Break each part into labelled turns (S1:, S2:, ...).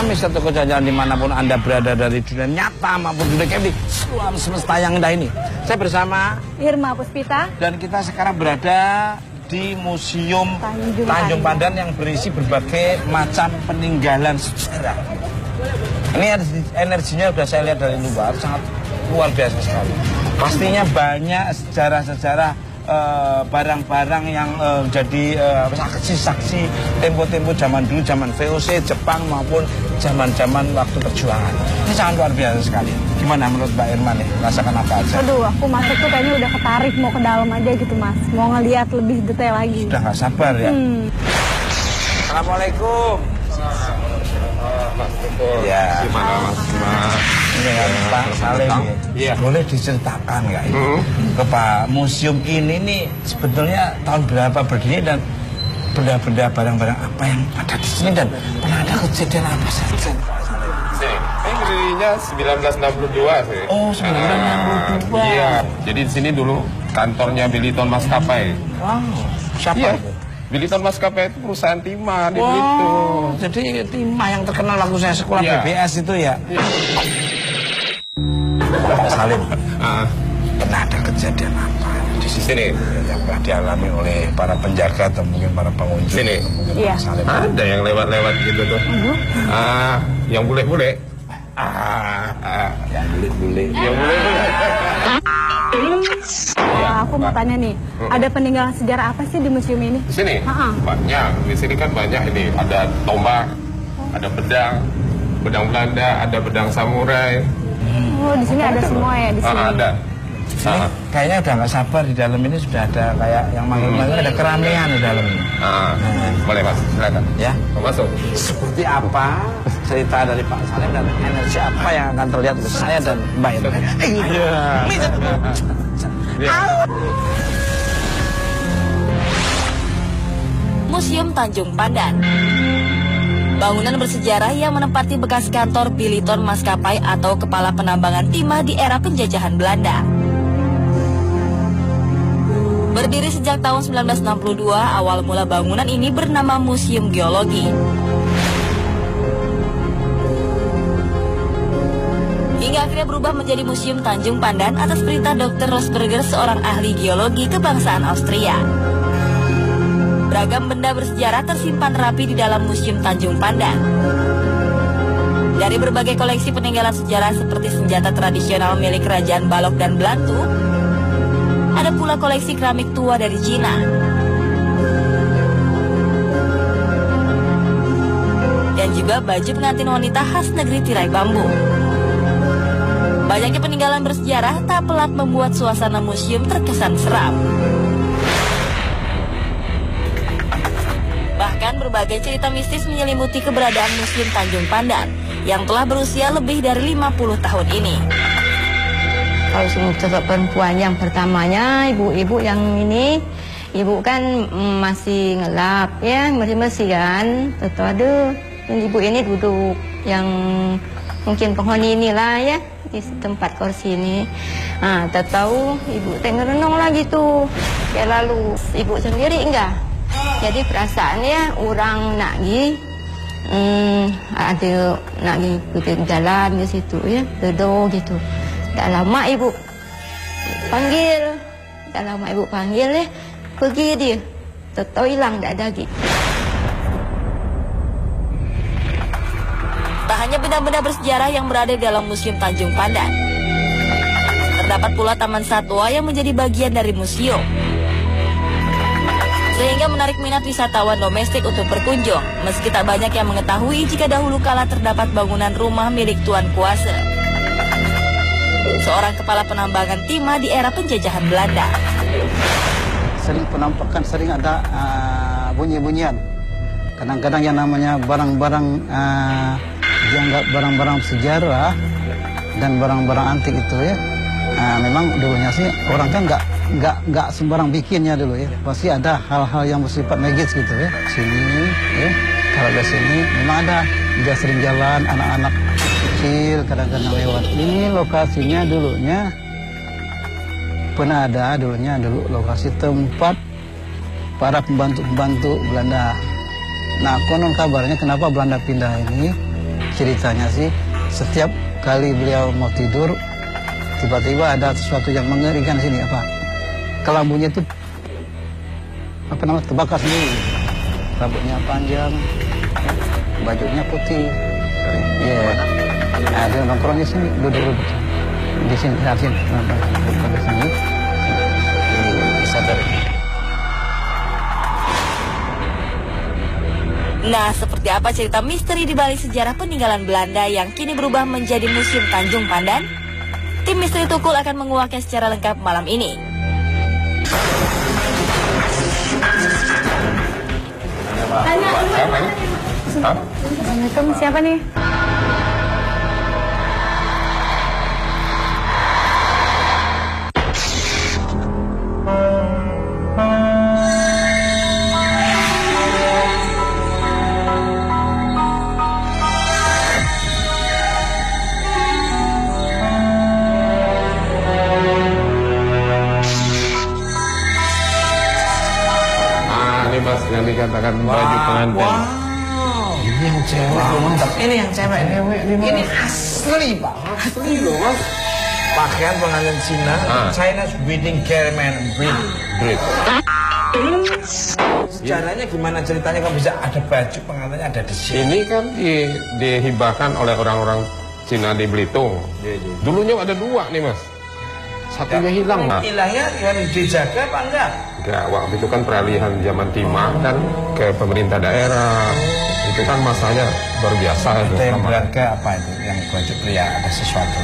S1: Kami satu jalan dimanapun Anda berada dari dunia nyata maupun dunia game di seluruh semesta yang indah ini. Saya bersama
S2: Irma Puspita.
S1: Dan kita sekarang berada di Museum Tanjung Pandan yang berisi berbagai macam peninggalan sejarah. Ini energinya sudah saya lihat dari luar, sangat luar biasa sekali. Pastinya banyak sejarah-sejarah barang-barang yang jadi saksi-saksi tempo-tempo zaman dulu, zaman VOC, Jepang maupun zaman-zaman waktu perjuangan. Ini sangat luar biasa sekali. Gimana menurut Mbak Irma nih? Rasakan apa aja?
S2: Aduh, aku masuk tuh kayaknya udah ketarik mau ke dalam aja gitu Mas. Mau ngeliat lebih detail lagi.
S1: Sudah nggak sabar ya? Assalamualaikum. Ya.
S3: Gimana Mas?
S1: Ini kan Pak Salim.
S3: Iya.
S1: Boleh diceritakan nggak ini? Ke Pak, museum ini nih sebetulnya tahun berapa berdiri dan benda-benda barang-barang apa yang ada di sini dan pernah ada kejadian apa saja?
S3: Ini berdirinya 1962 sih.
S1: Oh, 1962.
S3: Iya. Jadi di sini dulu kantornya Biliton Maskapai.
S1: Wow. Siapa
S3: Iya.
S1: itu?
S3: Biliton Maskapai itu perusahaan timah di
S1: Wow.
S3: Belitung.
S1: Jadi timah yang terkenal waktu saya sekolah
S3: Iya.
S1: BBS itu ya. Pak Salim, pernah ada kejadian apa di
S3: Sini.
S1: yang pernah dialami oleh para penjaga atau mungkin para pengunjung?
S3: Sini.
S1: Mungkin
S2: Iya.
S1: Pak Salim.
S3: Ada yang lewat-lewat gitu tuh. Yang bule-bule.
S1: Yang bule-bule.
S3: Yang bule-bule.
S2: Wah, aku mau tanya nih, ada peninggalan sejarah apa sih di museum ini?
S3: Di sini banyak. Di sini kan banyak ini. Ada tombak, ada bedang Belanda, ada bedang samurai.
S2: Oh, di sini ada semua ya di sini.
S3: Ada.
S1: Ini kayaknya udah nggak sabar di dalam ini sudah ada kayak yang manggil-manggil ada keramaian di dalam ini.
S3: Boleh Mas, silakan.
S1: Ya.
S3: Mau masuk.
S1: Seperti apa cerita dari Pak Salim dan energi apa yang akan terlihat dari saya dan Mbak Irma?
S4: Museum Tanjung Pandan. Bangunan bersejarah yang menempati bekas kantor Biliton Maskapai atau kepala penambangan timah di era penjajahan Belanda. Berdiri sejak tahun 1962, awal mula bangunan ini bernama Museum Geologi. Hingga akhirnya berubah menjadi Museum Tanjung Pandan atas perintah Dr. Rosberger, seorang ahli geologi kebangsaan Austria. Beragam benda bersejarah tersimpan rapi di dalam Museum Tanjung Pandan. Dari berbagai koleksi peninggalan sejarah seperti senjata tradisional milik Kerajaan Balok dan Belantu, ada pula koleksi keramik tua dari Cina. Dan juga baju pengantin wanita khas negeri tirai bambu. Banyaknya peninggalan bersejarah tak pelak membuat suasana museum terkesan seram. Bahkan berbagai cerita mistis menyelimuti keberadaan Museum Tanjung Pandan yang telah berusia lebih dari 50 tahun ini.
S5: Kalau sosok perempuan yang pertamanya, ibu-ibu yang ini, ibu kan masih ngelap ya, bersih-bersih kan. Tentu ada ibu ini duduk yang mungkin penghuni inilah ya, di tempat kursi ini. Tahu ibu tengah renung lah gitu. Ya lalu ibu sendiri enggak. Jadi perasaannya orang nak pergi, ada nak pergi jalan di situ ya, duduk gitu. Tak lama ibu panggil, ya, pergi dia, tahu hilang tak ada lagi.
S4: Tak hanya benda-benda bersejarah yang berada di dalam Museum Tanjung Pandan, terdapat pula taman satwa yang menjadi bagian dari museum, sehingga menarik minat wisatawan domestik untuk berkunjung, meski tak banyak yang mengetahui jika dahulu kala terdapat bangunan rumah milik Tuan Kuasa, seorang kepala penambangan timah di era penjajahan Belanda.
S6: Sering penampakan, sering ada bunyi-bunyian. Kadang-kadang yang namanya barang-barang dianggap barang-barang sejarah dan barang-barang antik itu ya, memang dulunya sih orang kan nggak sembarang bikinnya dulu ya. Pasti ada hal-hal yang bersifat magis gitu ya. Sini ya, kalau di sini memang ada. Dia sering jalan, anak-anak kecil kadang-kadang lewat. Ini lokasinya dulunya pernah ada dulu lokasi tempat para pembantu-pembantu Belanda. Nah, konon kabarnya kenapa Belanda pindah ini ceritanya sih setiap kali beliau mau tidur tiba-tiba ada sesuatu yang mengerikan sini apa kelambunya itu apa namanya terbakar sendiri, rambutnya panjang, bajunya putih. Iya, ada nongkrong di sini, duduk di sini, di sini, bisa dari.
S4: Nah, seperti apa cerita misteri di balik sejarah peninggalan Belanda yang kini berubah menjadi Museum Tanjung Pandan? Tim Misteri Tukul akan menguaknya secara lengkap malam ini.
S2: Assalamualaikum, siapa nih?
S3: Ini Mas yang dikatakan baju pengantin.
S1: Ini yang cewek, mantap. Ini yang cewek. Ini asli, Pak.
S3: Asli loh Mas.
S1: Pakaian pengantin Cina, China's wedding garment breed. Sejarahnya gimana ceritanya kok bisa ada baju pengantinnya ada di sini?
S3: Ini kan dihibahkan oleh orang-orang Cina di Belitung. Dulunya ada 2 nih Mas. Satunya hilang.
S1: Hilangnya yang dijaga apa enggak?
S3: Enggak, waktu itu kan peralihan zaman timah kan ke pemerintah daerah. Itu kan masanya baru biasa itu.
S1: Yang berharga apa itu? Yang baju pria ada sesuatu.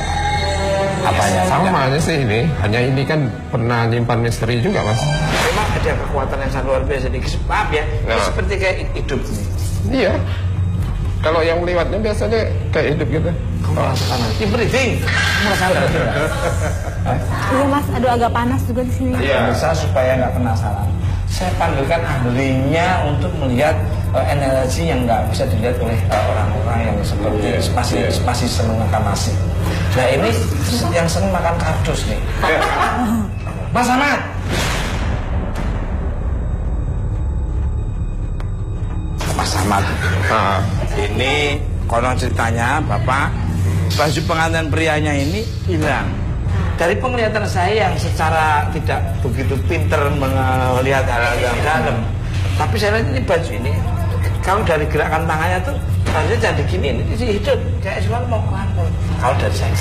S1: Apanya?
S3: Sama aja sih ini. Hanya ini kan pernah nyimpan misteri juga Mas.
S1: Memang ada kekuatan yang sangat luar biasa. Maaf ya, ini seperti kayak hidup nih.
S3: Iya. Kalau yang lewatnya biasanya kayak hidup gitu.
S1: Merasakan nanti breathing. Merasakan.
S2: Iya Mas, aduh agak panas juga di sini.
S1: Iya. Bisa supaya nggak penasaran. Saya panggilkan ahlinya untuk melihat energi yang nggak bisa dilihat oleh orang-orang yang seperti masih seneng makan nasi. Nah ini yang seneng makan kardus nih. Mas Ahmad. Mas Ahmad. Ini konon ceritanya Bapak baju pengantin prianya ini hilang. Dari penglihatan saya yang secara tidak begitu pinter melihat hal-hal yang dalam, tapi saya lihat ini baju ini kalau dari gerakan tangannya tuh bajunya jadi gini, ini hidup kayak suara mau keluar. Kalau dari saya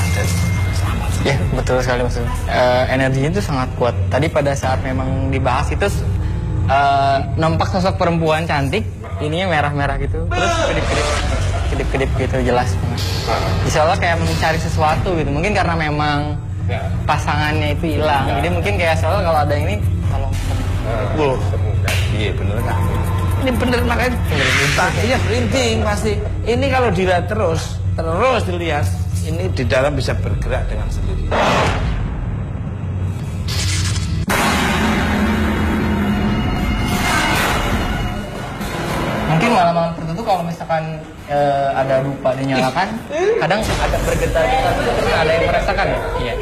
S1: selamat.
S7: Ya betul sekali Mas. Energinya itu sangat kuat. Tadi pada saat memang dibahas itu nampak sosok perempuan cantik, ininya merah-merah gitu, terus kedip-kedip gitu jelas banget. Insya Allah kayak mencari sesuatu gitu. Mungkin karena memang pasangannya itu hilang, jadi mungkin kayak soal kalau ada ini tolong.
S1: Iya bener kan? Ini bener makanya iya printing pasti. Ini kalau dilihat terus dilihat, ini di dalam bisa bergerak dengan sendiri.
S7: Mungkin malam-malam tertentu kalau misalkan ada dupa dinyalakan, kadang ada bergetar-getar, terus ada yang merasakan. Iya.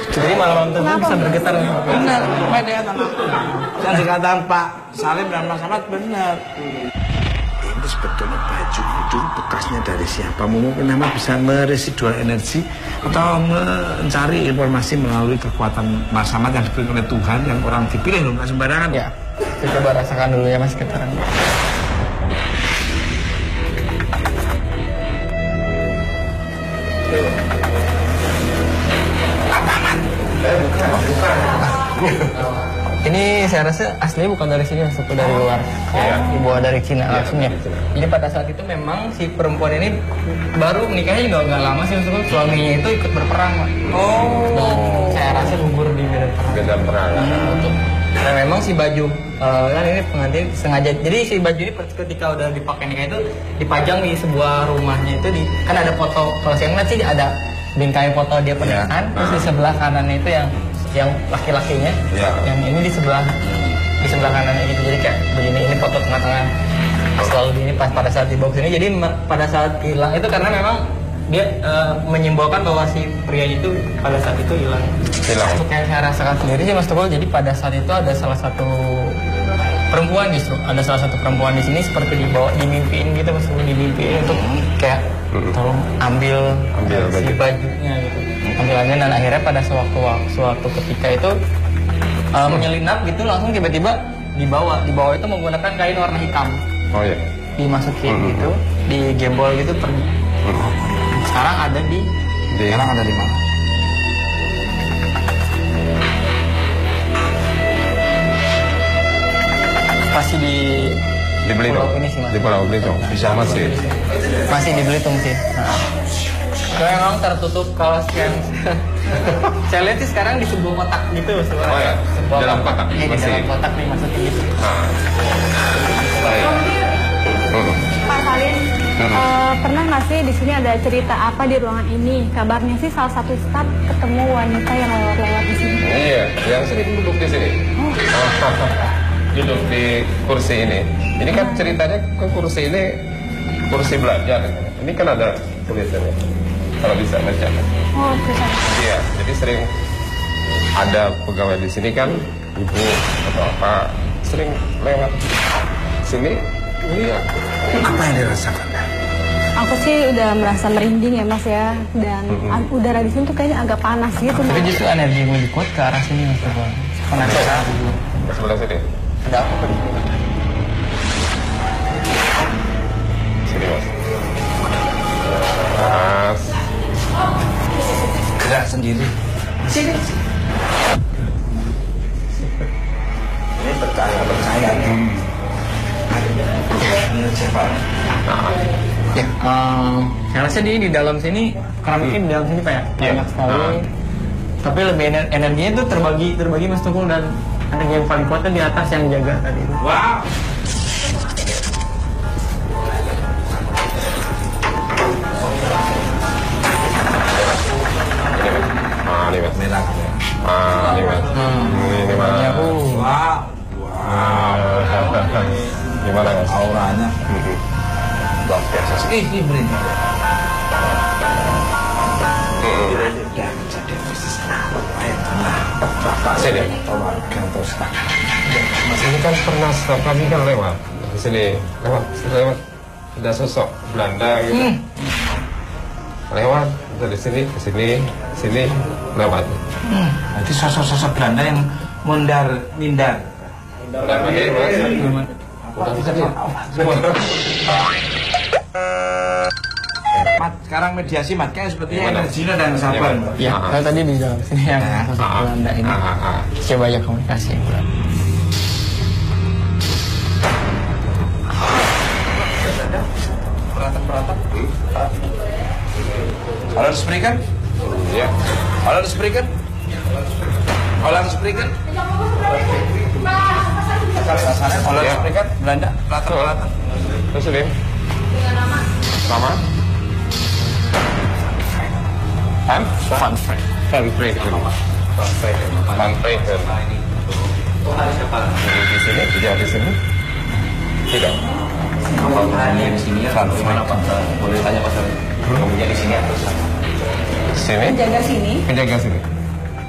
S7: Jadi malam-malam tertentu bisa bergetar.
S1: Benar, Pak Deatan. Yang dikatakan Pak Salim dan Mas Ahmad benar. Ini sebetulnya baju itu bekasnya dari siapa? Mungkin nama bisa meresidual energi atau mencari informasi melalui kekuatan Mas Ahmad yang diberikan oleh Tuhan yang orang dipilih loh, nggak sembarangan.
S7: Ya, kita coba rasakan dulu ya Mas getaran. Ini saya rasa aslinya bukan dari sini, masuk dari luar. Dibawa dari Cina langsung ya. Jadi pada saat itu memang si perempuan ini baru menikahnya juga nggak lama sih, maksudnya suaminya itu ikut berperang, Pak. Dan saya rasa gugur di medan perang. Nah memang si baju kan ini pengantin sengaja. Jadi si baju ini ketika udah dipakai nikah itu dipajang di sebuah rumahnya itu kan ada foto. Kalau saya ngeliat sih ada bingkai foto dia pernikahan. Terus di sebelah kanannya itu yang laki-lakinya, yang ini di sebelah kanannya gitu. Jadi kayak begini, ini foto tengah-tengah selalu ini pas pada saat dibawa sini. Jadi pada saat hilang itu karena memang dia menyimbolkan bahwa si pria itu pada saat itu hilang. Untuk yang saya rasakan sendiri sih Mas Tukul, jadi pada saat itu ada salah satu perempuan di sini seperti dimimpiin gitu Mas Tukul, dimimpiin untuk kayak tolong ambil si
S3: baju.
S7: bajunya gitu, ambil dan akhirnya pada suatu ketika itu menyelinap gitu langsung tiba-tiba dibawa itu menggunakan kain warna hitam.
S3: Oh ya.
S7: Dimasukin gitu, digembol gitu pergi. Sekarang ada di
S1: mana?
S7: masih di
S3: Belitung.
S7: Pulau ini sih, Mas.
S3: Di Pulau Belitung. Bisa masih.
S7: Masih di Belitung sih. Kayak memang tertutup kalau sekian. Saya lihat sih sekarang di sebuah kotak gitu.
S3: Oh ya, dalam kotak.
S7: Iya, di
S3: Masih.
S7: dalam kotak nih masukin gitu.
S3: Baik.
S2: Pak Salim, pernah nggak sih di sini ada cerita apa di ruangan ini? Kabarnya sih salah satu staf ketemu wanita yang lewat-lewat di sini.
S3: Iya, yang sering duduk di sini. Duduk di kursi ini. Ini kan ceritanya ke kursi ini kursi belajar. Ini kan ada tulisannya. Kalau bisa baca.
S2: Oh, bisa.
S3: Iya, jadi sering ada pegawai di sini kan, ibu atau apa sering lewat sini. Iya.
S1: Apa yang dirasakan?
S2: Aku sih udah merasa merinding ya Mas ya. Dan udara di sini tuh kayaknya agak panas gitu.
S7: Tapi
S2: Mas.
S7: justru energi yang lebih kuat ke arah sini Mas. Penasaran.
S3: Ke sebelah sini.
S7: Ada apa tadi?
S3: Sini mas. Mas.
S1: Gerak sendiri.
S7: Sini.
S1: Ini percaya. Menurut siapa?
S7: Ya, saya rasa di dalam sini keramiknya di dalam sini Pak ya, banyak sekali. Tapi lebih energinya itu terbagi Mas Tukul, dan energi yang paling kuatnya di atas yang jaga tadi.
S1: Wow.
S3: Ini mas.
S1: Merah.
S3: Ini mas. Ini mas.
S1: Wow.
S3: Gimana mas?
S1: Auranya luar biasa sih. Ini merinding.
S3: Sini. Mas ini kan pernah setiap kali kan lewat di sini, lewat ada sosok Belanda gitu. Lewat dari sini ke sini lewat.
S1: Nanti sosok-sosok Belanda yang mindar. Mat, sekarang mediasi Mat, kayak sepertinya energinya dan sabar.
S7: Ya, kalau tadi di dalam sini yang sosok Belanda ini. Coba aja komunikasi.
S1: Halo Spriker?
S3: Iya.
S1: Halo Spriker? Halo Spriker? Halo Spriker? Belanda? Latar.
S3: Terus ini? Nama? Van Vreden. Di sini? Tidak di sini? Tidak.
S1: Kalau di sini ya, boleh tanya Pak Salim. Kamunya di sini atau
S3: Sini?
S2: Jaga sini.
S3: Penjaga sini?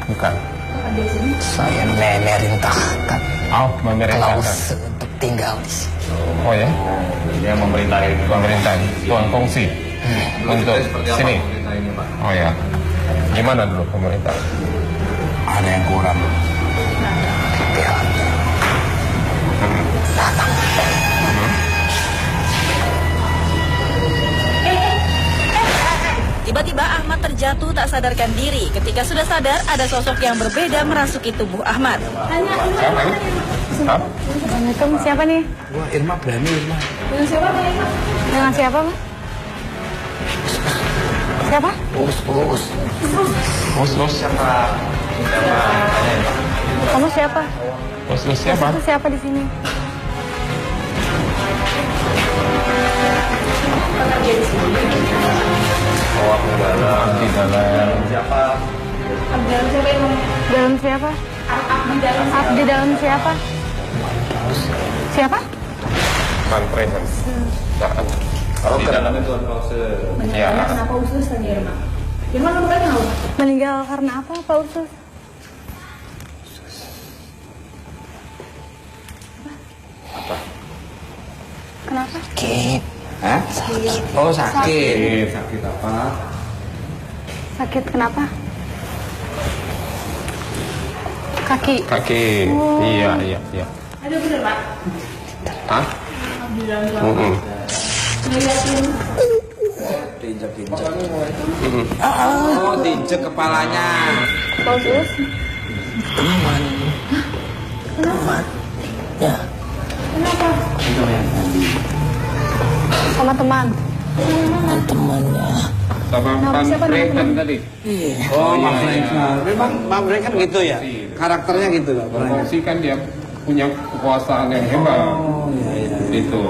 S3: Bukan.
S2: Ada sini.
S7: Saya memerintahkan
S3: Oh, memerintahkan.
S7: Klaus untuk tinggal di sini.
S3: Oh ya?
S1: Dia
S3: Pemerintahan. Tuan kongsi. Untuk sini. Oh ya. Gimana dulu pemerintah?
S1: Ada yang kurang.
S4: Tiba-tiba Ahmad terjatuh tak sadarkan diri. Ketika sudah sadar, ada sosok yang berbeda merasuki tubuh Ahmad.
S3: Hah?
S2: Assalamualaikum, siapa nih?
S1: Wah, Irma berani Irma.
S2: Dengan siapa Pak? Dengan siapa Pak? Siapa?
S3: Us.
S2: Kamu siapa?
S3: Us siapa?
S2: Itu siapa di sini?
S3: Di dalam.
S2: Dalam siapa? Abdi dalam siapa? Siapa?
S3: Van Vreden. Kalau di dalam itu ya.
S2: Kenapa usus tadi Irma? Irma kamu kan tahu? Meninggal karena apa Pak Usus? Kenapa?
S7: Sakit.
S1: Hah? Oh sakit.
S3: Sakit apa?
S2: Sakit kenapa? Kaki.
S3: Kaki. Iya.
S2: Ada bener Pak?
S3: Hah?
S1: Diinjek. Oh, diinjek kepalanya.
S2: Bagus. Kenapa? Sama teman.
S3: Sama Pak Rehan tadi.
S1: Oh, Pak Rehan. Memang Pak Rehan kan gitu ya? Karakternya gitu Pak Rehan.
S3: Kongsi kan dia punya kekuasaan yang hebat.
S1: Oh, iya.
S3: Itu.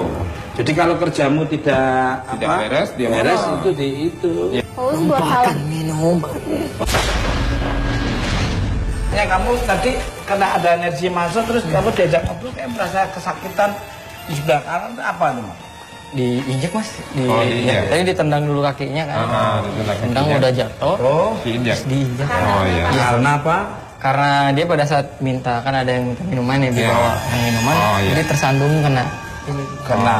S1: Jadi kalau kerjamu tidak
S3: beres, dia
S1: beres
S3: marah.
S1: itu.
S2: Bagus buat salah.
S1: Ya kamu tadi karena ada energi masuk terus kamu diajak ngobrol kayak merasa kesakitan di sebelah kanan apa tuh Mas?
S7: Diinjek Mas.
S3: Oh, diinjek.
S7: Tadi ditendang dulu kakinya kan. Tendang udah jatuh.
S1: Oh,
S3: Diinjak.
S7: Diinjek.
S3: Oh iya.
S1: karena apa?
S7: Karena dia pada saat minta, kan ada yang minta minuman ya, dibawa minuman,
S3: Oh, iya.
S7: jadi tersandung kena ini.
S1: Kena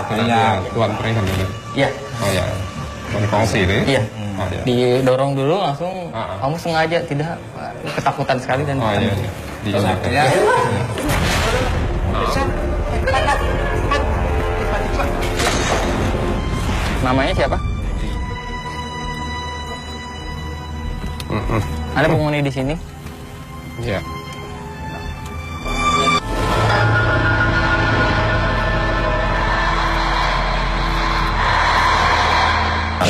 S3: Tuan Rehan ini.
S7: Iya,
S3: Oh iya. Tuan Kongsi ini.
S7: iya.
S3: Oh iya.
S7: Didorong dulu langsung,
S3: Ah.
S7: kamu sengaja tidak, ketakutan sekali dan
S3: Oh iya. Diinjak.
S1: Ya.
S7: Namanya siapa? Ada penghuni di sini?
S3: Iya.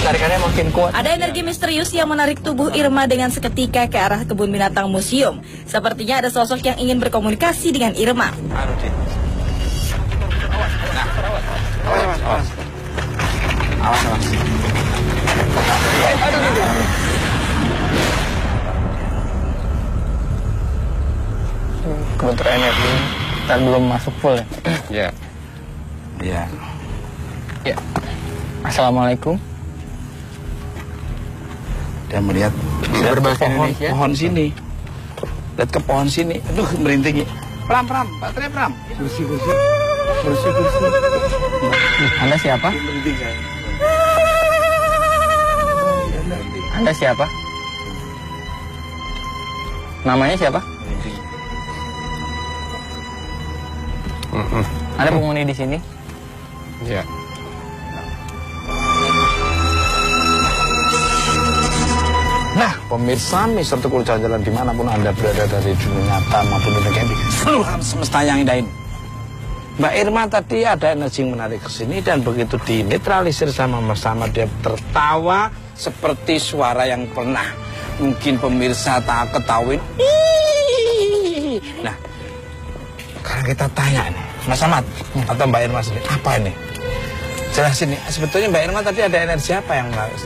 S7: Tarikannya makin kuat.
S4: Ada energi misterius yang menarik tubuh Irma dengan seketika ke arah kebun binatang museum. Sepertinya ada sosok yang ingin berkomunikasi dengan Irma.
S1: Awas.
S7: Kebetulan energi kita belum masuk full ya.
S3: Iya.
S1: Iya.
S7: Ya. Assalamualaikum.
S1: Dia melihat
S7: Berbahasa Indonesia.
S1: pohon sini. Lihat ke pohon sini. Aduh, merinding. Pram, Pak Tre, Pram. Kursi.
S7: Anda siapa?
S1: Merinding saya.
S7: Anda siapa? Namanya siapa? Ada penghuni di sini?
S3: Iya.
S1: Nah, pemirsa Mister Tukul Jalan-Jalan dimanapun Anda berada dari dunia nyata maupun dunia gaib, seluruh alam semesta yang indah ini. Mbak Irma tadi ada energi yang menarik ke sini dan begitu dinetralisir sama dia tertawa seperti suara yang pernah mungkin pemirsa tak ketahuin. Nah, sekarang kita tanya nih, Mas Ahmad atau Mbak Irma sendiri, apa ini? Jelasin nih, sebetulnya Mbak Irma tadi ada energi apa yang menarik?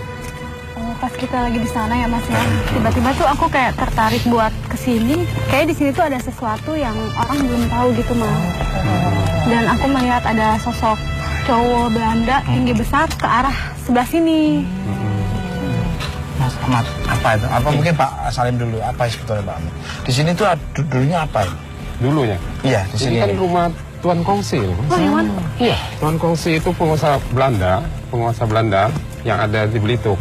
S2: Pas kita lagi di sana ya Mas ya, tiba-tiba tuh aku kayak tertarik buat kesini. Kayak di sini tuh ada sesuatu yang orang belum tahu gitu Mas. Dan aku melihat ada sosok cowok Belanda tinggi besar ke arah sebelah sini.
S1: Mas Ahmad, apa itu? Apa mungkin Pak Salim dulu? Apa sebetulnya Pak Ahmad? Di sini tuh dulunya apa ini?
S3: Dulunya.
S1: Iya, di
S3: Ini
S1: sini.
S3: kan rumah Tuan Kongsi.
S2: Oh, yang mana?
S3: Iya. Tuan Kongsi itu penguasa Belanda yang ada di Belitung.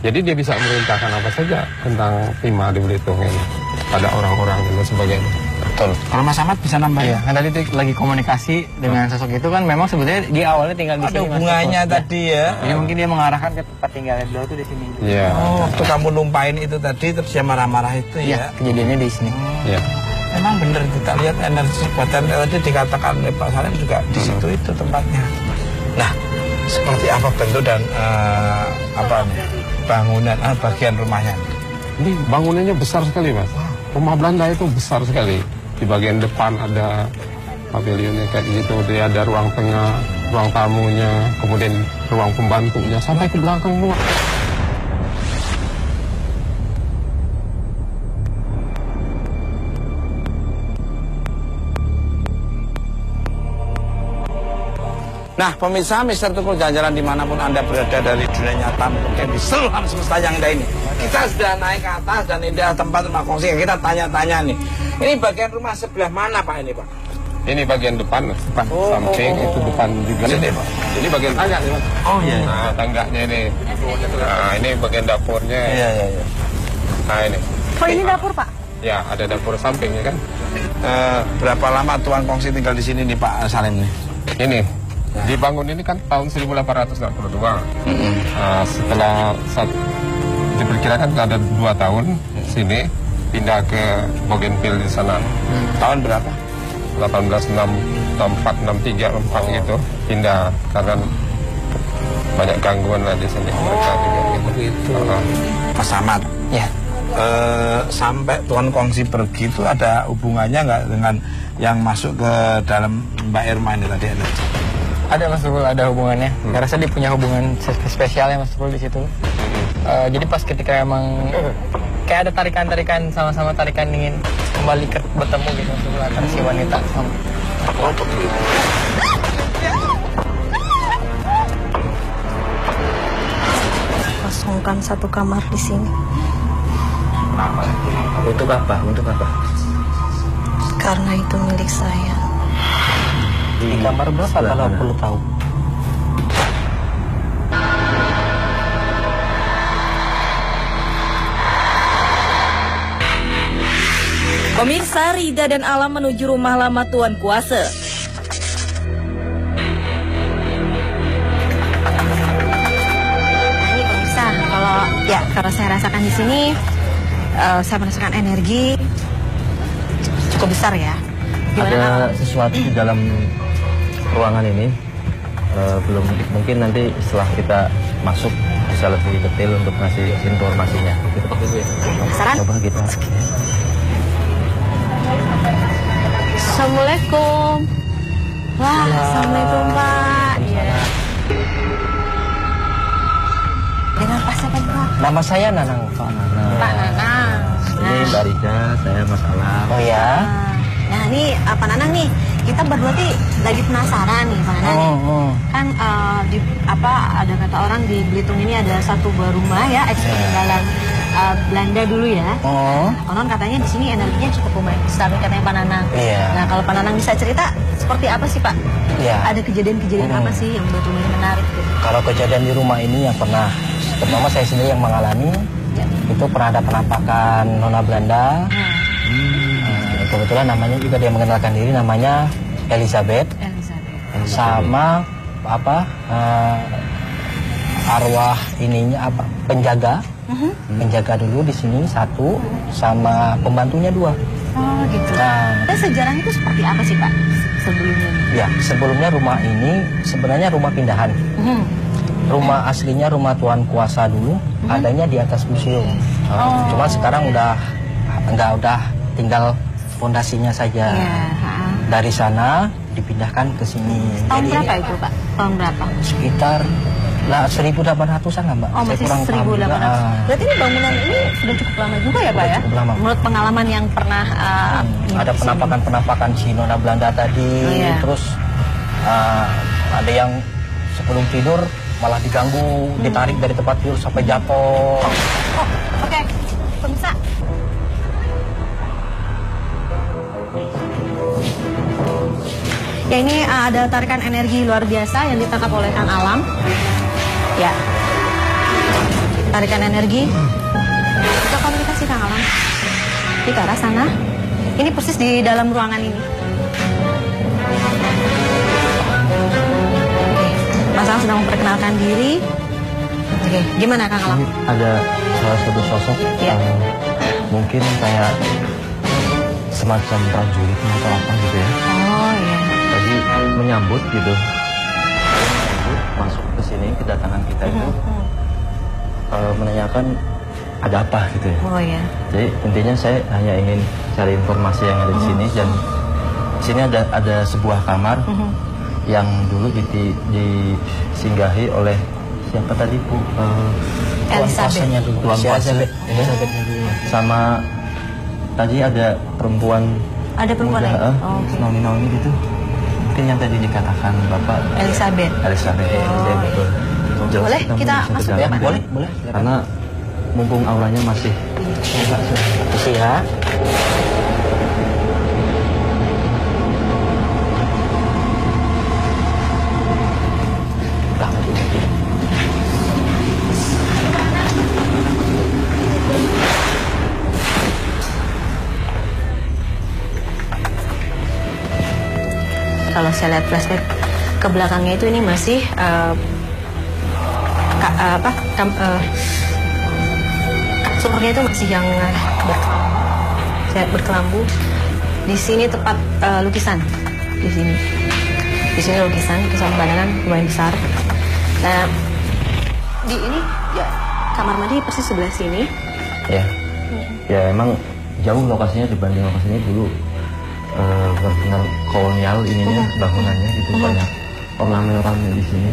S3: Jadi dia bisa memerintahkan apa saja tentang Timah di Belitung ini pada orang-orang dan sebagainya.
S1: Betul. Kalau Mas Ahmad bisa nambah
S7: Iya, kan tadi tuh lagi komunikasi dengan sosok itu kan memang sebetulnya dia awalnya tinggal di
S1: ada
S7: sini. Mas.
S1: hubungannya tadi ya.
S7: Jadi mungkin dia mengarahkan ke tempat tinggalnya beliau tuh di sini.
S3: Iya.
S1: Oh, waktu kamu numpain itu tadi terus dia marah-marah itu
S7: Iya,
S1: ya.
S7: kejadiannya di sini.
S3: Iya.
S1: Memang benar kita lihat energi kekuatan tadi dikatakan oleh Pak Salim juga di situ itu tempatnya. Nah, seperti apa bentuk dan apa nih bangunan bagian rumahnya?
S3: Ini bangunannya besar sekali, Mas. Rumah Belanda itu besar sekali. Di bagian depan ada pavilionnya kayak gitu. Dia ada ruang tengah, ruang tamunya, kemudian ruang pembantunya sampai ke belakang rumah.
S1: Nah, pemirsa Mister Tukul Jalan-Jalan dimanapun Anda berada dari dunia nyata mungkin di seluruh alam semesta yang indah ini. Kita sudah naik ke atas dan indah tempat rumah kongsi. Kita tanya-tanya nih. Ini bagian rumah sebelah mana Pak ini Pak?
S3: Ini bagian depan, samping itu depan juga. Ini bagian tangga nih, Mas.
S1: Oh iya.
S3: Nah, tangganya ini. Nah, ini bagian dapurnya.
S1: Iya.
S3: Nah, ini.
S2: Oh ini dapur Pak?
S3: Ya, ada dapur sampingnya kan.
S1: Berapa lama Tuan Kongsi tinggal di sini nih Pak Salim nih?
S3: Ini dibangun ini kan tahun 1862. Nah, setelah diperkirakan ada 2 tahun sini pindah ke Bougainville di sana.
S1: Tahun berapa?
S3: 1864 gitu pindah karena banyak gangguan lah di sini mereka juga gitu.
S1: Pak Samad.
S7: Ya.
S1: Sampai Tuan Kongsi pergi itu ada hubungannya nggak dengan yang masuk ke dalam Mbak Irma ini tadi ada?
S7: Ada Mas Tupul, ada hubungannya. Saya rasa dia punya hubungan spesial ya Mas Tupul di situ. Jadi pas ketika emang kayak ada tarikan-tarikan sama-sama tarikan ingin kembali bertemu gitu Mas Tupul antara si wanita sama.
S1: Oh begitu.
S8: Kosongkan satu kamar di sini.
S7: Untuk apa? Untuk apa?
S8: Karena itu milik saya.
S7: Di kamar berapa kalau perlu tahu?
S4: Pemirsa, Rida dan Alam menuju rumah lama Tuan Kuasa.
S8: Nah ini pemirsa, kalau saya rasakan di sini, saya merasakan energi cukup besar ya.
S9: Ada sesuatu di dalam ruangan ini, belum mungkin nanti setelah kita masuk bisa lebih detail untuk ngasih informasinya.
S8: Penasaran?
S9: Coba kita.
S8: Assalamualaikum. Wah, assalamualaikum Pak. Iya. Dengan Pak siapa Pak?
S7: Nama saya Nanang Pak.
S8: Pak Nanang.
S9: Ini Mbak Rida, saya Mas Alam.
S7: Oh ya?
S8: Nah ini Pak Nanang nih, kita berdua nih lagi penasaran nih Pak Nanang. Kan ada kata orang di Belitung ini ada satu buah rumah ya, ex-peninggalan Belanda dulu ya. Konon katanya di sini energinya cukup lumayan besar katanya Pak Nanang.
S7: Iya.
S8: Nah kalau Pak Nanang bisa cerita seperti apa sih Pak?
S7: Iya.
S8: Ada kejadian-kejadian apa sih yang betul-betul menarik gitu?
S7: Kalau kejadian di rumah ini yang pernah, terutama saya sendiri yang mengalami, itu pernah ada penampakan nona Belanda. Kebetulan namanya juga dia mengenalkan diri, namanya Elizabeth. Sama arwah ininya penjaga. Penjaga dulu di sini satu, sama pembantunya 2.
S8: Oh gitu.
S7: Nah,
S8: Sejarahnya itu seperti apa sih Pak sebelumnya?
S7: ya sebelumnya rumah ini sebenarnya rumah pindahan. Rumah aslinya rumah Tuan Kuasa dulu, adanya di atas museum. Cuma sekarang udah tinggal fondasinya saja. Dari sana dipindahkan ke sini.
S8: Tahun berapa itu Pak? Tahun berapa?
S7: Sekitar 1800-an lah Mbak.
S8: Oh masih 1800. Berarti ini bangunan ini sudah cukup lama juga ya Pak ya?
S7: Cukup lama.
S8: Menurut pengalaman yang pernah
S7: ada penampakan si nona Belanda tadi, terus ada yang sebelum tidur malah diganggu, ditarik dari tempat tidur sampai jatuh.
S8: Oke. Pemirsa. Ya ini ada tarikan energi luar biasa yang ditangkap oleh Kang Alam. Ya. Tarikan energi. Kita komunikasi Kang Alam. Di ke arah sana. Ini persis di dalam ruangan ini. Oke. Mas Alam sedang memperkenalkan diri. Oke, gimana Kang Alam?
S9: Ini ada salah satu sosok mungkin kayak semacam prajurit atau apa gitu ya.
S8: Oh iya.
S9: Tadi menyambut gitu. Masuk ke sini kedatangan kita itu menanyakan ada apa gitu ya.
S8: Oh iya.
S9: Jadi intinya saya hanya ingin cari informasi yang ada di sini dan di sini ada sebuah kamar yang dulu disinggahi oleh siapa tadi Bu?
S8: Elizabeth.
S9: Tuan kuasanya dulu. Sama tadi ada perempuan.
S8: Ada perempuan lagi?
S9: Okay. Noni gitu. Mungkin yang tadi dikatakan Bapak
S8: Elizabeth.
S9: Ya, betul. Jelas
S8: Boleh kita masuk
S9: ya?
S7: Boleh.
S9: Karena mumpung auranya masih
S7: Isi ya.
S8: kalau saya lihat flashback ke belakangnya itu ini masih kasurnya itu masih yang berkelambu. Di sini tempat lukisan. Di sini lukisan bangunan lumayan besar. Nah, di ini ya kamar mandi persis sebelah sini.
S9: Ya, ya emang jauh lokasinya dibanding lokasinya dulu benar-benar kolonial ininya bangunannya gitu, banyak ornamen-ornamen di sini.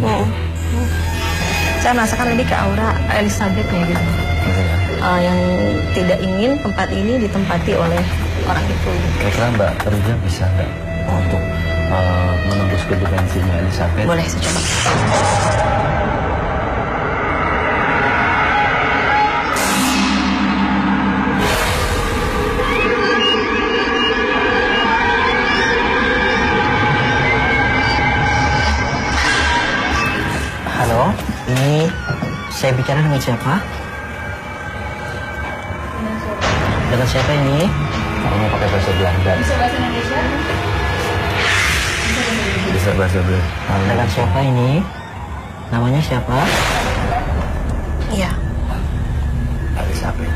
S8: Saya merasakan lebih ke aura Elizabeth-nya gitu. Yang tidak ingin tempat ini ditempati oleh orang itu.
S9: Kira-kira Mbak Riza bisa nggak untuk menembus ke dimensinya Elizabeth?
S8: Boleh, saya coba.
S7: Halo, ini saya bicara dengan siapa? Dengan siapa ini?
S9: Kamu pakai bahasa Belanda. Bisa bahasa Indonesia? Bisa bahasa Belanda.
S7: Dengan siapa ini? Namanya siapa?
S8: Iya.
S9: Elizabeth.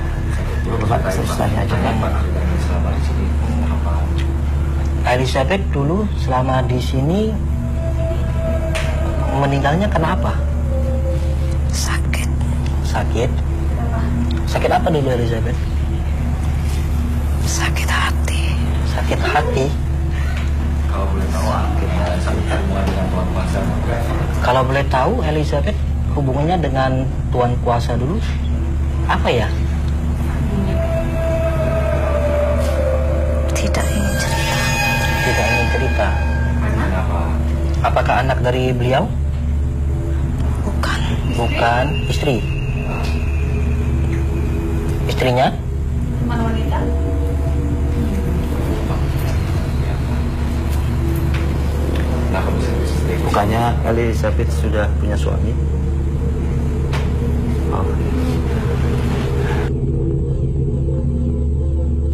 S7: Bapak selesai aja kan? Elizabeth dulu selama di sini meninggalnya kenapa?
S8: Sakit.
S7: Sakit? Sakit apa dulu Elizabeth?
S8: Sakit hati.
S7: Sakit hati?
S9: Kalau boleh tahu akhirnya saling hubungan dengan Tuan Kuasa.
S7: Kalau boleh tahu Elizabeth hubungannya dengan Tuan Kuasa dulu apa ya?
S8: Tidak ingin cerita.
S7: Tidak ingin cerita. Apakah anak dari beliau?
S8: Bukan.
S7: Bukan. Istri? Istrinya?
S9: Bukannya Elizabeth sudah punya suami? Oh.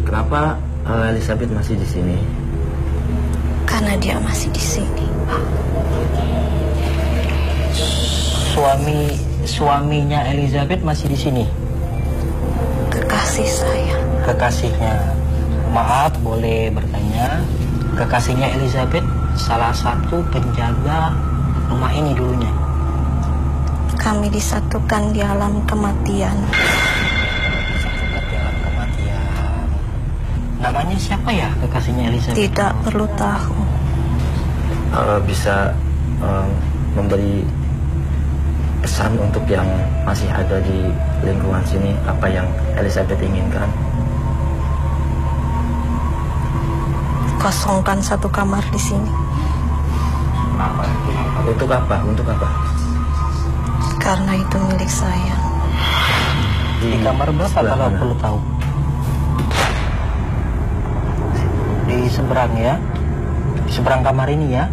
S9: Kenapa Elizabeth masih di sini?
S8: Karena dia masih di sini.
S7: Suaminya Elizabeth masih di sini.
S8: Kekasih saya.
S7: Kekasihnya. Maaf, boleh bertanya. Kekasihnya Elizabeth salah satu penjaga rumah ini dulunya.
S8: Kami disatukan di alam kematian.
S7: Di alam kematian. Namanya siapa ya kekasihnya Elizabeth?
S8: Tidak perlu tahu.
S9: Bisa memberi pesan untuk yang masih ada di lingkungan sini, apa yang Elizabeth inginkan?
S8: Kosongkan satu kamar di sini.
S9: Untuk apa? Untuk apa?
S8: Karena itu milik saya.
S7: Di kamar berapa kalau perlu tahu? Di seberang ya? Di seberang kamar ini ya?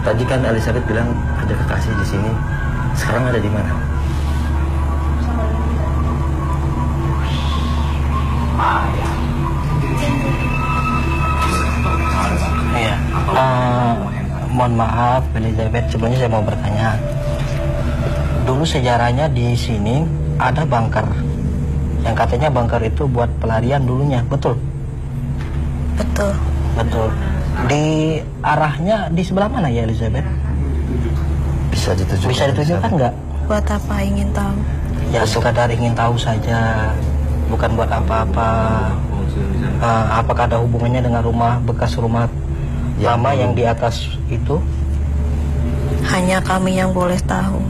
S9: Tadi kan Elizabeth bilang ada kekasih di sini. Sekarang ada di mana?
S7: Iya. Mohon maaf Elizabeth, sebelumnya saya mau bertanya. Dulu sejarahnya di sini ada bunker. Yang katanya bunker itu buat pelarian dulunya, betul?
S8: Betul.
S7: Betul. Di arahnya di sebelah mana ya Elizabeth?
S9: Bisa ditunjukkan?
S7: Bisa ditunjukkan nggak?
S8: Buat apa ingin tahu?
S7: Ya sekadar ingin tahu saja, bukan buat apa-apa. Apakah ada hubungannya dengan bekas rumah lama yang di atas itu?
S8: Hanya kami yang boleh tahu.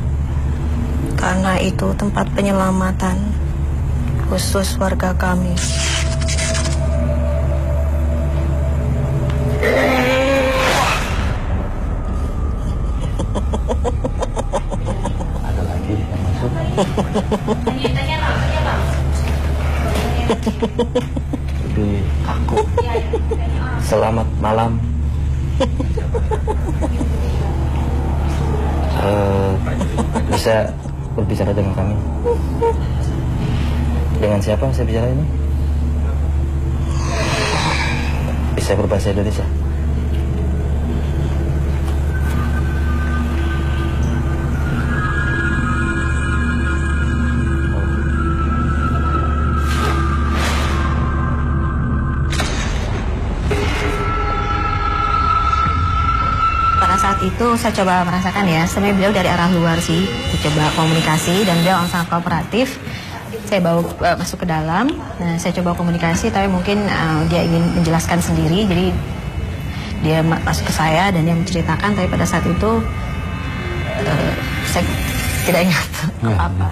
S8: Karena itu tempat penyelamatan khusus warga kami.
S9: Ada lagi yang masuk. Lebih aku. Selamat malam. Bisa berbicara dengan kami? Dengan siapa saya bicara ini? Bisa berbahasa Indonesia?
S8: itu saya coba merasakan ya, sebenarnya beliau dari arah luar sih, saya coba komunikasi dan beliau sangat kooperatif. Saya bawa masuk ke dalam, nah saya coba komunikasi, tapi mungkin dia ingin menjelaskan sendiri, jadi dia masuk ke saya dan dia menceritakan, tapi pada saat itu saya tidak ingat apa.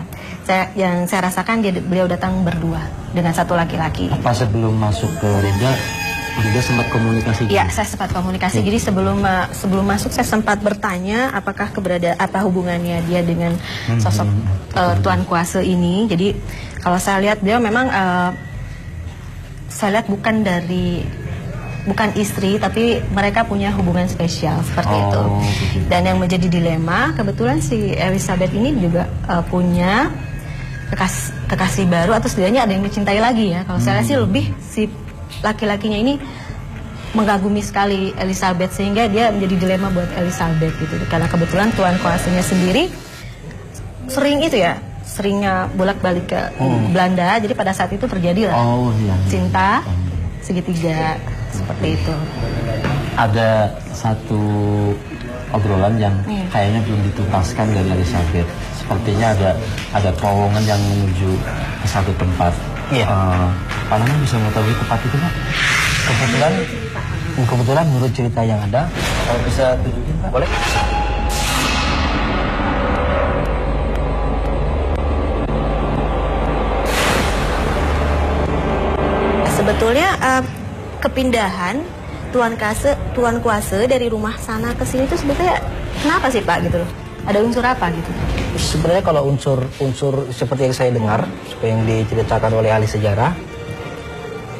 S8: Yang saya rasakan beliau datang berdua dengan satu laki-laki.
S9: Apa sebelum masuk ke Rida sempat komunikasi?
S8: Iya, saya sempat komunikasi. Jadi sebelum masuk saya sempat bertanya apakah apa hubungannya dia dengan sosok Tuan Kuasa ini. Jadi kalau saya lihat beliau memang saya lihat bukan istri, tapi mereka punya hubungan spesial seperti itu. Dan yang menjadi dilema, kebetulan si Elizabeth ini juga punya kekasih baru, atau setidaknya ada yang mencintai lagi ya. Kalau saya lihat sih lebih si laki-lakinya ini mengagumi sekali Elizabeth, sehingga dia menjadi dilema buat Elizabeth gitu. Karena kebetulan Tuan Kuasanya sendiri seringnya bolak-balik ke Belanda. Jadi pada saat itu terjadilah cinta segitiga seperti itu.
S9: Ada satu obrolan yang kayaknya belum dituntaskan dari Elizabeth. Sepertinya ada terowongan yang menuju ke satu tempat.
S7: Iya.
S9: Pak Nanang bisa mengetahui tempat itu, Pak?
S7: Kebetulan menurut cerita yang ada,
S9: Kalau bisa tunjukin, Pak?
S7: boleh?
S8: Sebetulnya kepindahan Tuan Kuasa dari rumah sana ke sini itu sebetulnya kenapa sih Pak gitu loh? Ada unsur apa gitu?
S7: Sebenarnya kalau unsur seperti yang saya dengar, seperti yang diceritakan oleh ahli sejarah,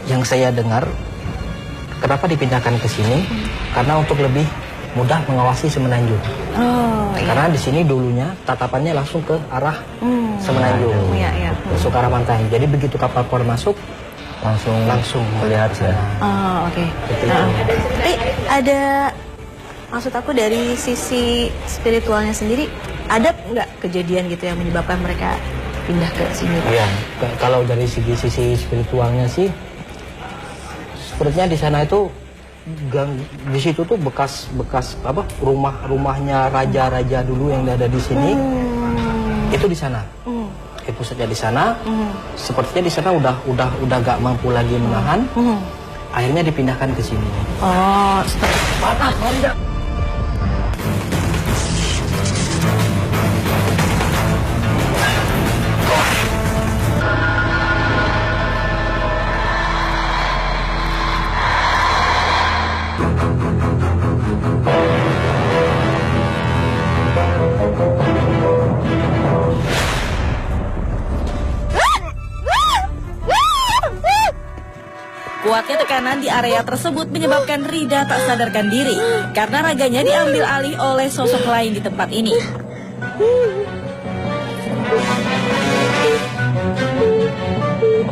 S7: yang saya dengar, kenapa dipindahkan ke sini? Karena untuk lebih mudah mengawasi Semenanjung. Karena di sini dulunya tatapannya langsung ke arah Semenanjung, masuk ke arah pantai. Jadi begitu kapal port masuk, langsung melihat sana.
S8: Oke. Tapi ada, maksud aku dari sisi spiritualnya sendiri, ada nggak kejadian gitu yang menyebabkan mereka pindah ke sini?
S7: Iya, kalau dari sisi spiritualnya sih, sepertinya di sana itu di situ tuh bekas rumahnya raja-raja dulu yang ada di sini, itu di sana. Itu saja di sana. Sepertinya di sana udah gak mampu lagi menahan. Akhirnya dipindahkan ke sini.
S8: Seperti apa?
S4: Kuatnya tekanan di area tersebut menyebabkan Rida tak sadarkan diri karena raganya diambil alih oleh sosok lain di tempat ini.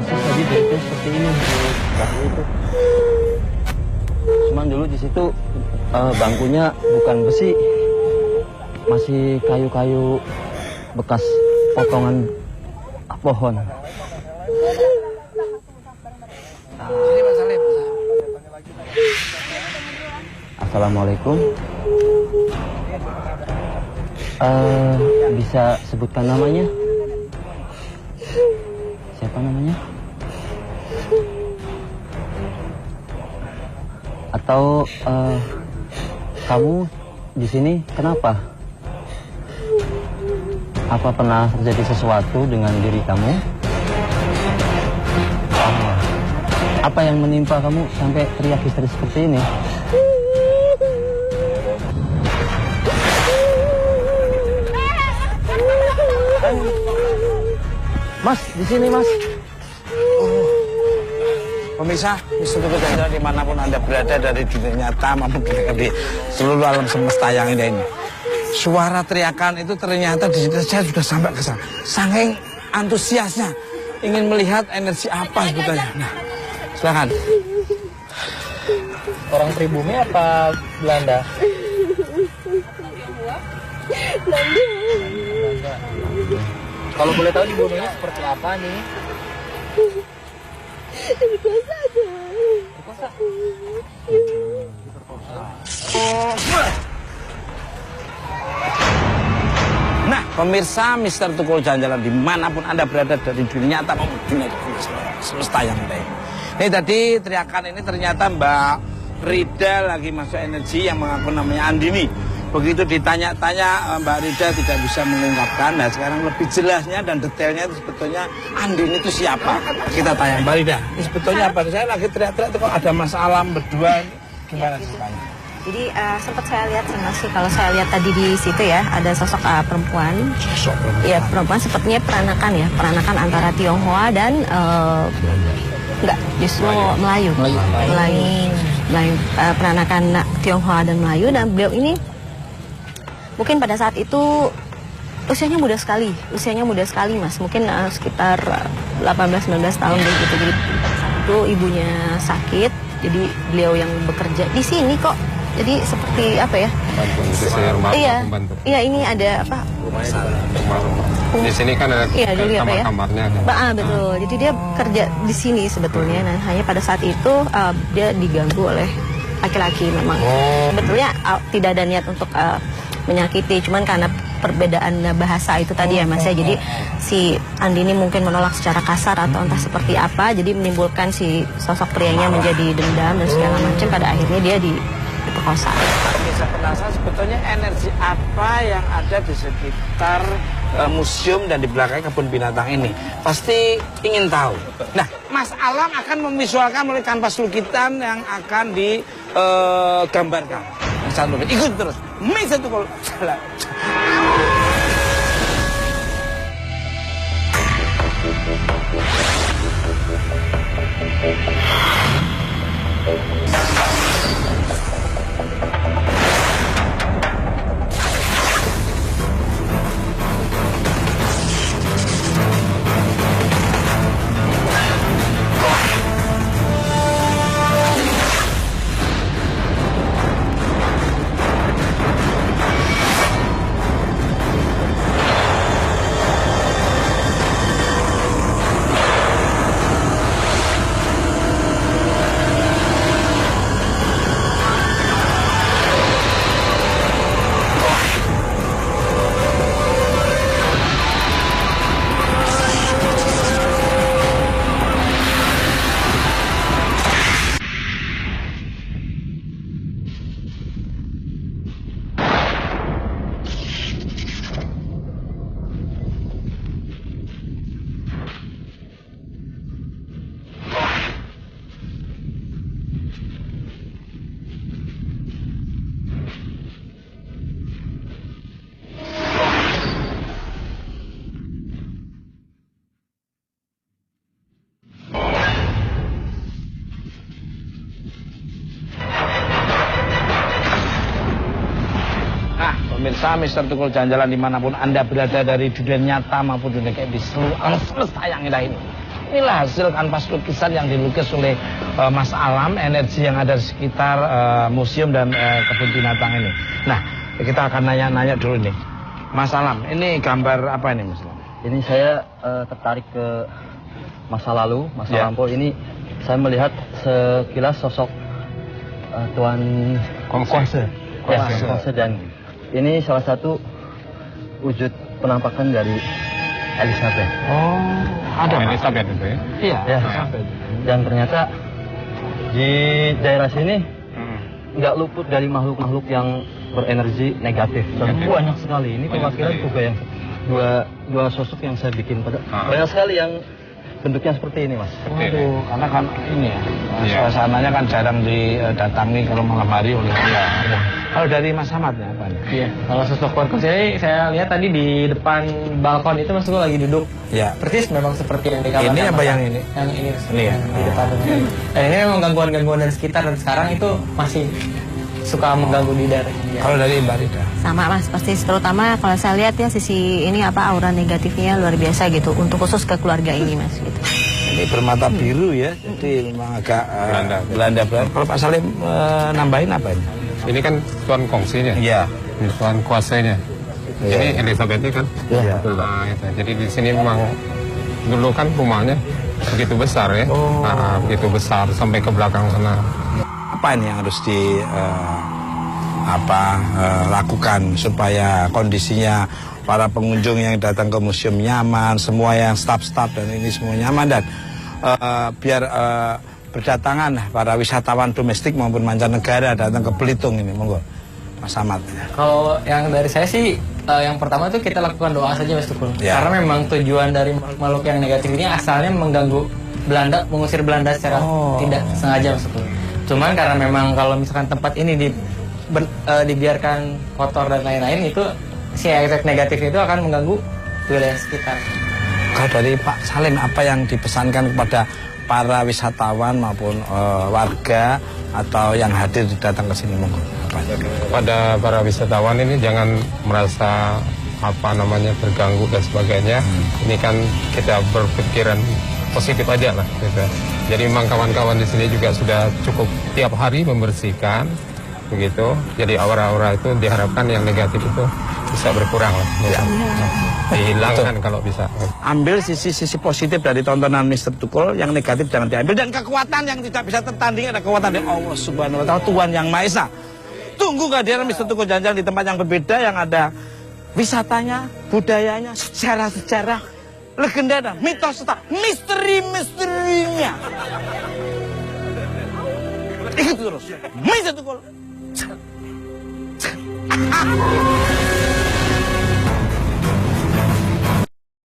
S9: Tadi itu seperti ini itu. Cuman dulu di situ bangkunya bukan besi, masih kayu-kayu bekas potongan pohon. Assalamualaikum. Bisa sebutkan namanya? Siapa namanya? Atau kamu di sini kenapa? Apa pernah terjadi sesuatu dengan diri kamu? Apa yang menimpa kamu sampai teriak histeris seperti ini? Mas, di sini Mas.
S1: Pemirsa, Mr. Chandra dimanapun Anda berada dari dunia nyata maupun di seluruh alam semesta yang indah ini. Suara teriakan itu ternyata di situ saya sudah sampai ke sana. Saking antusiasnya ingin melihat energi apa sebetulnya. Nah, silakan.
S7: Orang pribumi apa Belanda? Belanda. Kalau boleh tahu dibunuhnya seperti apa nih? Diperkosa.
S1: Pemirsa Mister Tukul Jalan-Jalan dimanapun Anda berada dari dunia nyata maupun dunia semesta yang lain. Ini tadi teriakan ini ternyata Mbak Rida lagi masuk energi yang mengaku namanya Andini. Begitu ditanya-tanya Mbak Rida tidak bisa mengungkapkan. Nah sekarang lebih jelasnya dan detailnya itu sebetulnya Andini itu siapa? Kita tanya Mbak Rida, ini sebetulnya apa? Saya lagi teriak-teriak kok ada Mas Alam berdua. Gimana ceritanya?
S8: Jadi sempat saya lihat sih Mas, kalau saya lihat tadi di situ ya ada sosok perempuan.
S1: Sosok perempuan.
S8: Iya, perempuan sepertinya peranakan antara Tionghoa dan enggak, justru Melayu. Peranakan Tionghoa dan Melayu, dan beliau ini mungkin pada saat itu usianya muda sekali Mas, mungkin sekitar 18-19 tahun begitu. Jadi itu ibunya sakit, jadi beliau yang bekerja di sini kok. Jadi seperti apa ya? Iya, ini ada apa?
S3: Di sini kan ada kamar-kamarnya.
S8: Betul. Jadi dia kerja di sini sebetulnya. Nah, hanya pada saat itu dia diganggu oleh laki-laki memang. Sebetulnya tidak ada niat untuk menyakiti, cuman karena perbedaan bahasa itu tadi ya Mas ya. Jadi si Andini mungkin menolak secara kasar atau entah seperti apa, jadi menimbulkan si sosok prianya menjadi dendam dan segala macam. Pada akhirnya dia diperkosa.
S1: Bisa penasaran sebetulnya energi apa yang ada di sekitar museum dan di belakang kebun binatang ini. Pasti ingin tahu. Nah, Mas Alam akan memvisualkan melalui kanvas lukisan yang akan digambarkan. Ikut terus. Mister Tukul Jalan. Pemirsa Mister Tukul Jalan-Jalan dimanapun Anda berada dari dunia nyata maupun dunia kayak di seluruh alam semesta yang indah ini. Inilah hasil kanvas lukisan yang dilukis oleh Mas Alam, energi yang ada di sekitar museum dan kebun binatang ini. Nah, kita akan nanya-nanya dulu nih. Mas Alam, ini gambar apa ini Mas Alam?
S9: Ini saya tertarik ke masa lalu, masa lampau. Ini saya melihat sekilas sosok Tuan Kuasa. Dan ini salah satu wujud penampakan dari Elizabeth.
S3: Ada Elizabeth itu ya?
S9: Iya. Dan ternyata di daerah sini nggak luput dari makhluk-makhluk yang berenergi negatif. Dan banyak sekali. Ini perwakilan juga yang dua sosok yang saya bikin. Banyak sekali yang bentuknya seperti ini, Mas.
S1: Waduh, karena kan ini ya, suasananya kan jarang didatangi kalau malam hari oleh Kalau dari Mas Ahmad ya apa nih?
S7: Iya, kalau sosok Korkos ini saya lihat tadi di depan balkon itu Mas Tukul lagi duduk.
S1: Ya.
S7: Persis memang seperti yang dikabarkan.
S1: Ini apa yang ini?
S7: Yang ini.
S1: Ini ya.
S7: Di depan. Dan ini memang gangguan-gangguan dari sekitar, dan sekarang itu masih suka mengganggu di daerah ini.
S1: Kalau dari Mbak Rida?
S8: Sama Mas, pasti terutama kalau saya lihat ya sisi ini aura negatifnya luar biasa gitu untuk khusus ke keluarga ini Mas gitu.
S1: Ini bermata biru ya, jadi memang agak Belanda. Kalau Pak Salim nambahin apa ini?
S3: Ini kan Tuan Kongsinya.
S1: Iya.
S3: Tuan Kuasanya. Ini Elizabeth kan?
S1: Iya.
S3: Nah, itu. Jadi di sini memang dulu kan rumahnya begitu besar ya. Begitu besar sampai ke belakang sana.
S1: Apa ini yang harus lakukan supaya kondisinya para pengunjung yang datang ke museum nyaman, semua yang staff-staff dan ini semua nyaman, dan biar berdatangan para wisatawan domestik maupun mancanegara datang ke Belitung ini. Monggo Mas Ahmad.
S7: Kalau yang dari saya sih yang pertama tuh kita lakukan doa saja Mas Tukul.
S1: Ya.
S7: Karena memang tujuan dari makhluk yang negatif ini asalnya mengganggu Belanda, mengusir Belanda secara tidak sengaja Mas Tukul. Cuman karena memang kalau misalkan tempat ini dibiarkan kotor dan lain-lain, itu si efek negatif itu akan mengganggu wilayah sekitar.
S1: Kalau dari Pak Salim, apa yang dipesankan kepada para wisatawan maupun warga atau yang hadir datang ke sini? Monggo.
S3: Pada para wisatawan ini jangan merasa terganggu dan sebagainya. Ini kan kita berpikiran positif aja lah gitu. Jadi memang kawan-kawan di sini juga sudah cukup tiap hari membersihkan begitu. Jadi aura-aura itu diharapkan yang negatif itu bisa berkurang lah. Ya. Dihilangkan kalau bisa.
S1: Ambil sisi-sisi positif dari tontonan Mr. Tukul, yang negatif jangan diambil, dan kekuatan yang tidak bisa tertanding ada kekuatan dari Allah Subhanahu wa Ta'ala, Tuhan yang Maha Esa. Tunggu kehadiran Mr. Tukul jalan-jalan di tempat yang berbeda, yang ada wisatanya, budayanya, sejarah-sejarah, legenda dan mitos serta misteri-misterinya. Ikut terus Mr. Tukul.